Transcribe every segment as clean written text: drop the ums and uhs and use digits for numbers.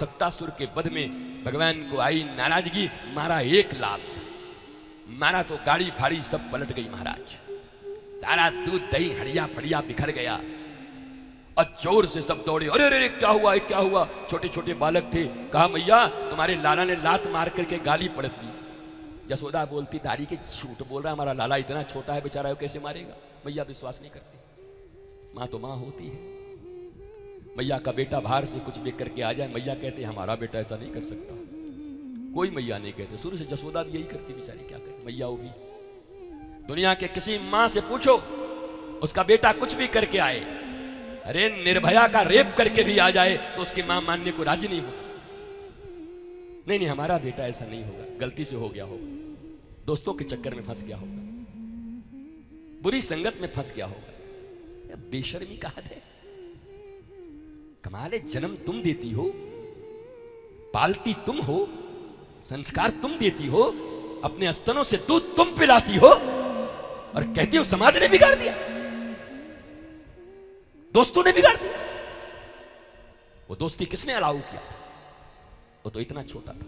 सक्तासुर के वध में भगवान को आई नाराजगी, मारा एक लात, मारा तो गाड़ी फाड़ी सब पलट गई महाराज। सारा दूध दही हड़िया फड़िया बिखर गया और जोर से सब दौड़े। अरे अरे क्या हुआ क्या हुआ? छोटे छोटे बालक थे। कहा मैया तुम्हारे लाला ने लात मार करके गाली पलट दी। यशोदा बोलती दारी के झूठ बोल रहा, हमारा लाला इतना छोटा है बेचारा, कैसे मारेगा? मैया विश्वास नहीं करती। माँ तो माँ होती है। मैया का बेटा बाहर से कुछ भी करके आ जाए, मैया कहते हमारा बेटा ऐसा नहीं कर सकता। कोई मैया नहीं कहते। शुरू से यशोदा भी यही करती बेचारी, क्या करे मैया वो भी। दुनिया के किसी माँ से पूछो उसका बेटा कुछ भी करके आए, अरे निर्भया का रेप करके भी आ जाए तो उसकी मां मानने को राजी नहीं होती। नहीं नहीं हमारा बेटा ऐसा नहीं होगा, गलती से हो गया होगा, दोस्तों के चक्कर में फंस गया होगा, बुरी संगत में फंस गया होगा। बेशर्मी का हद है। कमाल है, जन्म तुम देती हो, पालती तुम हो, संस्कार तुम देती हो, अपने स्तनों से दूध तुम पिलाती हो और कहती हो समाज ने बिगाड़ दिया, दोस्तों ने बिगाड़ दिया। वो दोस्ती किसने अलाउ किया था? वो तो इतना छोटा था।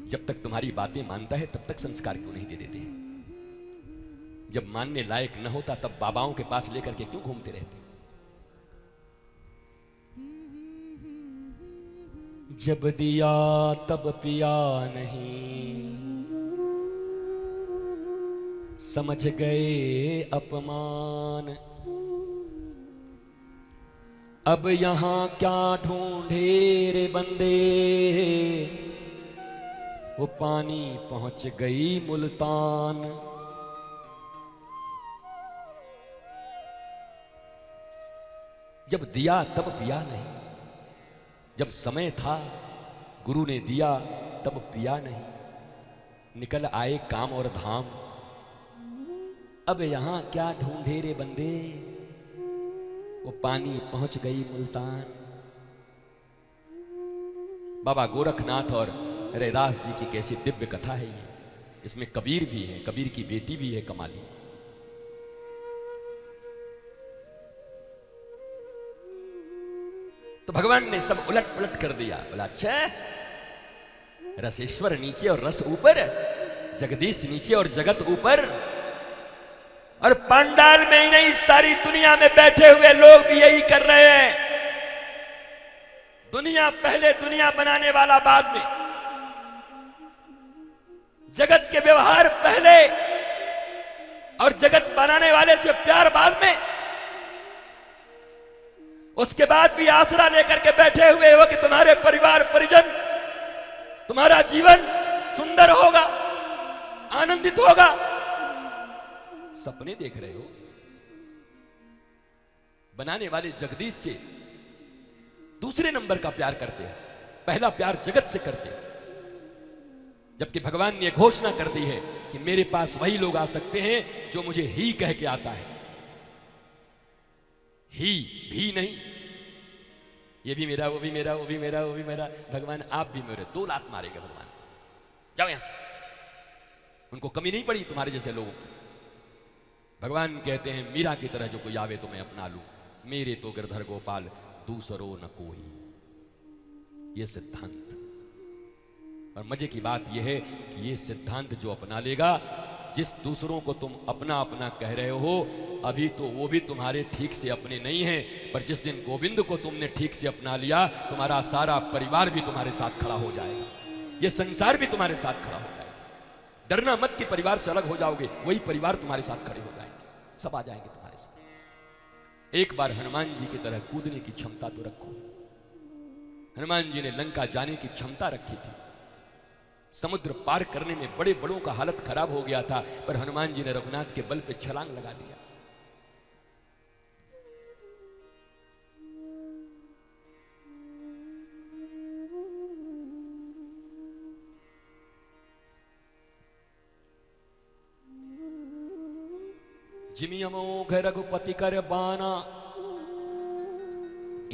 जब तक तुम्हारी बातें मानता है तब तक संस्कार क्यों नहीं दे देते हैं? जब मानने लायक न होता तब बाबाओं के पास लेकर के क्यों घूमते रहते? जब दिया तब पिया नहीं, समझ गए अपमान, अब यहां क्या ढूंढे रे बंदे, वो पानी पहुंच गई मुल्तान। जब दिया तब पिया नहीं, जब समय था गुरु ने दिया तब पिया नहीं, निकल आए काम और धाम, अब यहां क्या ढूंढे रे बंदे, वो पानी पहुंच गई मुल्तान। बाबा गोरखनाथ और रैदास जी की कैसी दिव्य कथा है ये। इसमें कबीर भी है, कबीर की बेटी भी है कमाली। तो भगवान ने सब उलट पुलट कर दिया। बोला अच्छा, रसेश्वर नीचे और रस ऊपर, जगदीश नीचे और जगत ऊपर, और पंडाल में ही नहीं सारी दुनिया में बैठे हुए लोग भी यही कर रहे हैं। दुनिया पहले, दुनिया बनाने वाला बाद में, जगत के व्यवहार पहले और जगत बनाने वाले से प्यार बाद में। उसके बाद भी आसरा लेकर के बैठे हुए हो कि तुम्हारे परिवार परिजन, तुम्हारा जीवन सुंदर होगा, आनंदित होगा। सपने देख रहे हो। बनाने वाले जगदीश से दूसरे नंबर का प्यार करते हैं, पहला प्यार जगत से करते हैं। जबकि भगवान ने घोषणा कर दी है कि मेरे पास वही लोग आ सकते हैं जो मुझे ही कह के आता है। ही भी नहीं, ये भी मेरा, वो भी मेरा, वो भी मेरा, वो भी मेरा। भगवान आप भी मेरे। 2 लात मारेगा भगवान। जाओ यहां से। उनको कमी नहीं पड़ी तुम्हारे जैसे लोगों की। भगवान कहते हैं मीरा की तरह जो कोई आवे तो मैं अपना लूं, मेरे तो गिरधर गोपाल दूसरो न कोई। ये सिद्धांत। और मजे की बात यह है कि ये सिद्धांत जो अपना लेगा, जिस दूसरों को तुम अपना अपना कह रहे हो, अभी तो वो भी तुम्हारे ठीक से अपने नहीं हैं, पर जिस दिन गोविंद को तुमने ठीक से अपना लिया, तुम्हारा सारा परिवार भी तुम्हारे साथ खड़ा हो जाएगा, ये संसार भी तुम्हारे साथ खड़ा हो जाएगा। डरना मत कि परिवार से अलग हो जाओगे, वही परिवार तुम्हारे साथ खड़े हो जाएंगे, सब आ जाएंगे तुम्हारे साथ। एक बार हनुमान जी की तरह कूदने की क्षमता तो रखो। हनुमान जी ने लंका जाने की क्षमता रखी थी। समुद्र पार करने में बड़े बड़ों का हालत खराब हो गया था, पर हनुमान जी ने रघुनाथ के बल पे छलांग लगा दिया। जिमियमोघ रघुपति कर बाना,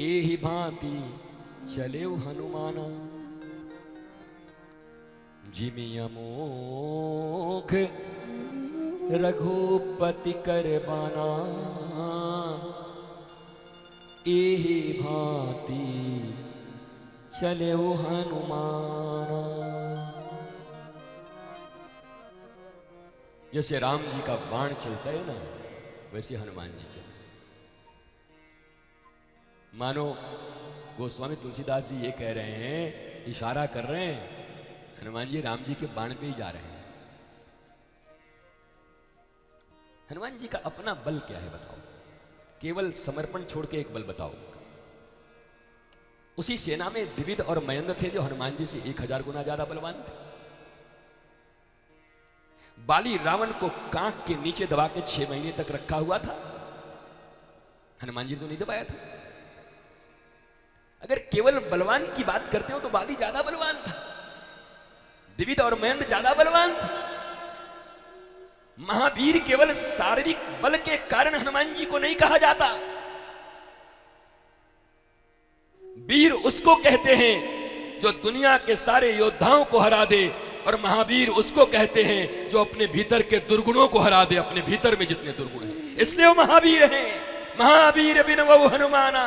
एहि भांति चले हनुमाना। जिमियमोघ रघुपति कर बाना, एहि भांति चले वो हनुमाना। जैसे राम जी का बाण चलता है ना, वैसे हनुमान जी चले। मानो गोस्वामी तुलसीदास जी ये कह रहे हैं, इशारा कर रहे हैं, हनुमान जी राम जी के बाण पे ही जा रहे हैं। हनुमान जी का अपना बल क्या है बताओ? केवल समर्पण छोड़ के एक बल बताओ। उसी सेना में द्विविध और मयंद्र थे जो हनुमान जी से 1000 गुना ज्यादा बलवान थे। बाली रावण को कांख के नीचे दबा के 6 महीने तक रखा हुआ था, हनुमान जी तो नहीं दबाया था। अगर केवल बलवान की बात करते हो तो बाली ज्यादा बलवान था, द्विविध और मयंद्र ज्यादा बलवान था। महावीर केवल शारीरिक बल के कारण हनुमान जी को नहीं कहा जाता। वीर उसको कहते हैं जो दुनिया के सारे योद्धाओं को हरा दे, और महावीर उसको कहते हैं जो अपने भीतर के दुर्गुणों को हरा दे, अपने भीतर में जितने दुर्गुण हैं, इसलिए वो महावीर हैं। महावीर बिन वो हनुमाना।